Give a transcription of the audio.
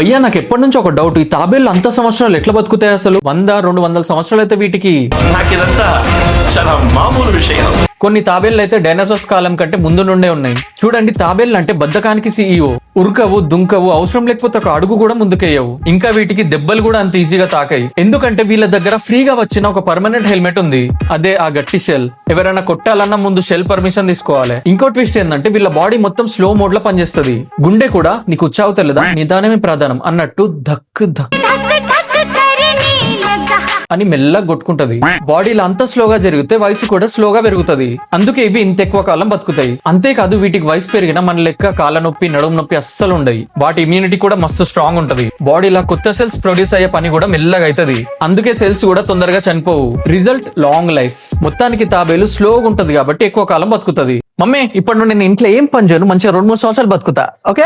భయ్యా నాకు ఎప్పటి నుంచి ఒక డౌట్, ఈ తాబేళ్లు అంత సంవత్సరాలు ఎట్లా బతుకుతాయి అసలు? 100-200 సంవత్సరాలు అయితే వీటికి. నాకు ఇదంతా చాలా మామూలు విషయం. కొన్ని తాబేళ్లు అయితే డైనోసార్స్ కాలం కంటే ముందు నుండే ఉన్నాయి. చూడండి, తాబేళ్లు అంటే బద్ధకానికి CEO. ఉరకవు, దుంకవు, అవసరం లేకపోతే ఒక అడుగు కూడా ముందుకేయవు. ఇంకా వీటికి దెబ్బలు కూడా అంత ఈజీగా తాకాయి. ఎందుకంటే వీళ్ళ దగ్గర ఫ్రీగా వచ్చిన ఒక పర్మనెంట్ హెల్మెట్ ఉంది. అదే ఆ గట్టి షెల్. ఎవరైనా కొట్టాలన్నా ముందు షెల్ పర్మిషన్ తీసుకోవాలి. ఇంకో ట్విస్ట్ ఏంటంటే వీళ్ళ బాడీ మొత్తం స్లో మోడ్ లో పనిచేస్తుంది. గుండె కూడా నీకు ఉచ్చావు తెలదా, నిదానమే ప్రధానం అన్నట్టు ధక్ ధక్ అని మెల్లగా కొట్టుకుంటది. బాడీలో అంత స్లోగా జరిగితే వయసు కూడా స్లోగా పెరుగుతుంది. అందుకే ఇవి ఇంత ఎక్కువ కాలం బతుకుతాయి. అంతేకాదు వీటికి వయసు పెరిగినా మన లెక్క కాళ్ళ నొప్పి, నడుము నొప్పి అస్సలు ఉండయి. వాటి ఇమ్యూనిటీ కూడా మస్తు స్ట్రాంగ్ ఉంటది. బాడీలో కొత్త సెల్స్ ప్రొడ్యూస్ అయ్యే పని కూడా మెల్లగా అవుతుంది. అందుకే సెల్స్ కూడా తొందరగా చనిపోవు. Result long life. మొత్తానికి తాబేలు స్లోగా ఉంటది కాబట్టి ఎక్కువ కాలం బతుకుతుంది. మమ్మీ, ఇప్పుడు నేను ఇంట్లో ఏం పని చేయను, మంచిగా 2-3 సంవత్సరాలు బతుకుతా. ఓకే.